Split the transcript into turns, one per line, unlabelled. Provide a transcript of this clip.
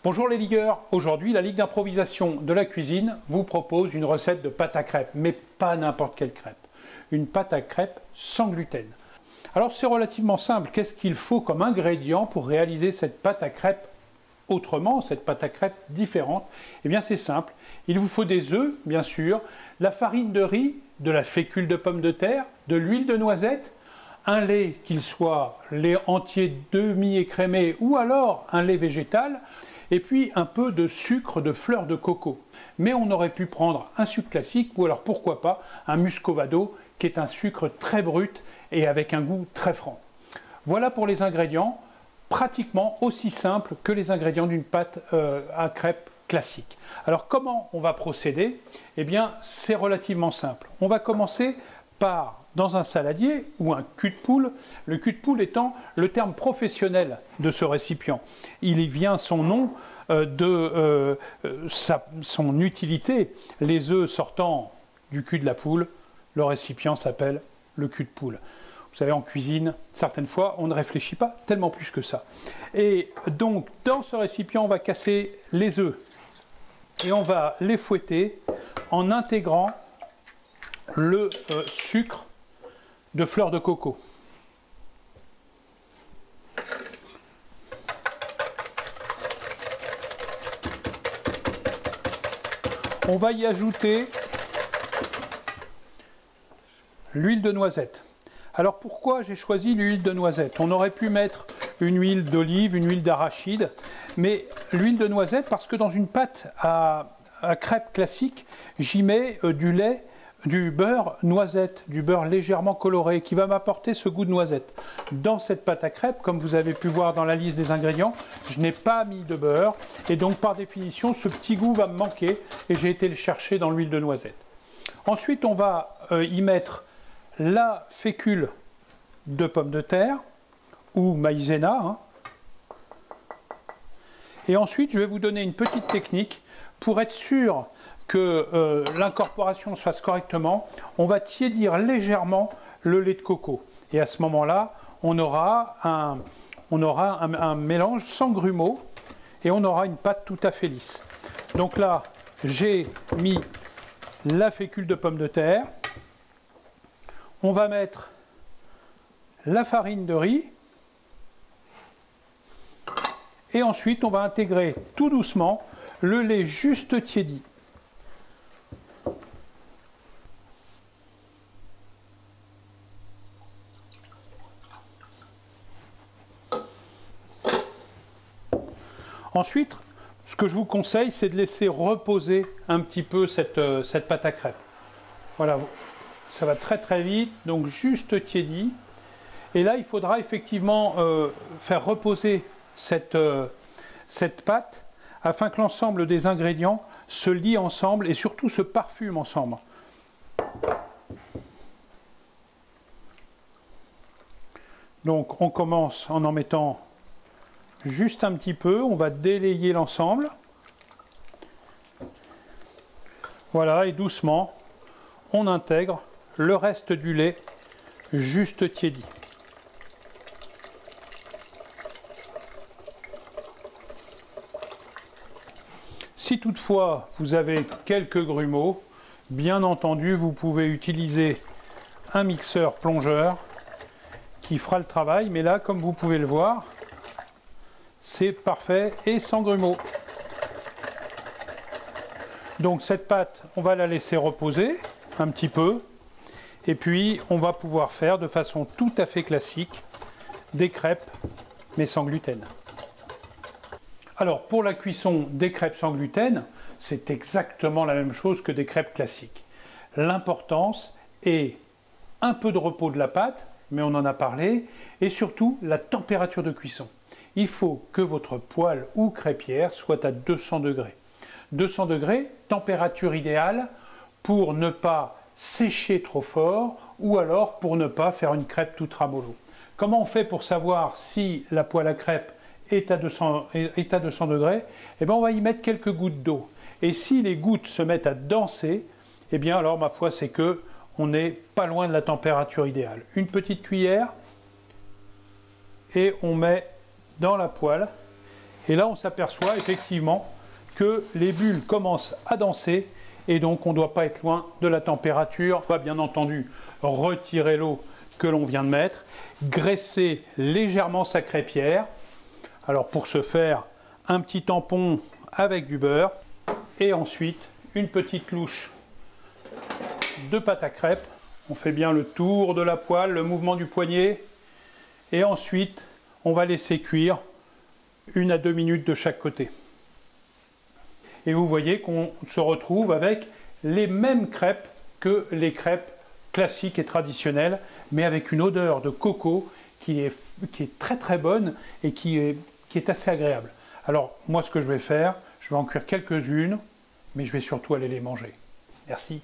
Bonjour les ligueurs, aujourd'hui la Ligue d'improvisation de la cuisine vous propose une recette de pâte à crêpes, mais pas n'importe quelle crêpe, une pâte à crêpes sans gluten. Alors c'est relativement simple, qu'est-ce qu'il faut comme ingrédient pour réaliser cette pâte à crêpes autrement, cette pâte à crêpes différente? Eh bien c'est simple, il vous faut des œufs bien sûr, la farine de riz, de la fécule de pommes de terre, de l'huile de noisette, un lait qu'il soit lait entier demi-écrémé ou alors un lait végétal, et puis un peu de sucre de fleur de coco. Mais on aurait pu prendre un sucre classique ou alors pourquoi pas un muscovado qui est un sucre très brut et avec un goût très franc. Voilà pour les ingrédients, pratiquement aussi simples que les ingrédients d'une pâte à crêpes classique. Alors comment on va procéder? Eh bien c'est relativement simple. On va commencer par dans un saladier ou un cul de poule, le cul de poule étant le terme professionnel de ce récipient. Il y vient son nom de son utilité. Les œufs sortant du cul de la poule, le récipient s'appelle le cul de poule. Vous savez, en cuisine, certaines fois, on ne réfléchit pas tellement plus que ça. Et donc, dans ce récipient, on va casser les œufs et on va les fouetter en intégrant le sucre de fleur de coco. On va y ajouter l'huile de noisette. Alors pourquoi j'ai choisi l'huile de noisette? On aurait pu mettre une huile d'olive, une huile d'arachide, mais l'huile de noisette parce que dans une pâte à crêpes classique, j'y mets du lait, du beurre noisette, du beurre légèrement coloré qui va m'apporter ce goût de noisette. Dans cette pâte à crêpes, comme vous avez pu voir dans la liste des ingrédients, je n'ai pas mis de beurre et donc par définition ce petit goût va me manquer et j'ai été le chercher dans l'huile de noisette. Ensuite on va y mettre la fécule de pommes de terre ou maïzena. Hein. Et ensuite je vais vous donner une petite technique pour être sûr que l'incorporation se fasse correctement. On va tiédir légèrement le lait de coco. Et à ce moment-là, on aura un mélange sans grumeaux et on aura une pâte tout à fait lisse. Donc là, j'ai mis la fécule de pommes de terre. On va mettre la farine de riz. Et ensuite, on va intégrer tout doucement le lait juste tiédi. Ensuite, ce que je vous conseille, c'est de laisser reposer un petit peu cette pâte à crêpes. Voilà, ça va très très vite, donc juste tiédi. Et là, il faudra effectivement faire reposer cette pâte afin que l'ensemble des ingrédients se lient ensemble et surtout se parfument ensemble. Donc on commence en mettant juste un petit peu, on va délayer l'ensemble. Voilà, et doucement, on intègre le reste du lait juste tiédi. Si toutefois vous avez quelques grumeaux, bien entendu, vous pouvez utiliser un mixeur plongeur qui fera le travail, mais là, comme vous pouvez le voir, c'est parfait et sans grumeaux. Donc cette pâte, on va la laisser reposer un petit peu et puis on va pouvoir faire de façon tout à fait classique des crêpes mais sans gluten. Alors pour la cuisson des crêpes sans gluten, c'est exactement la même chose que des crêpes classiques. L'importance est un peu de repos de la pâte, mais on en a parlé, et surtout la température de cuisson. Il faut que votre poêle ou crêpière soit à 200 degrés. 200 degrés, température idéale pour ne pas sécher trop fort ou alors pour ne pas faire une crêpe toute ramollo. Comment on fait pour savoir si la poêle à crêpes est à 200 degrés? Eh bien, on va y mettre quelques gouttes d'eau. Et si les gouttes se mettent à danser, eh bien alors ma foi c'est que on n'est pas loin de la température idéale. Une petite cuillère et on met dans la poêle Et là, on s'aperçoit effectivement que les bulles commencent à danser et donc on ne doit pas être loin de la température. On va bien entendu retirer l'eau que l'on vient de mettre, graisser légèrement sa crêpière. Alors pour ce faire, un petit tampon avec du beurre et ensuite une petite louche de pâte à crêpes. On fait bien le tour de la poêle, le mouvement du poignet et ensuite on va laisser cuire 1 à 2 minutes de chaque côté. Et vous voyez qu'on se retrouve avec les mêmes crêpes que les crêpes classiques et traditionnelles, mais avec une odeur de coco qui est très très bonne et qui est assez agréable. Alors moi ce que je vais faire, je vais en cuire quelques-unes, mais je vais surtout aller les manger. Merci.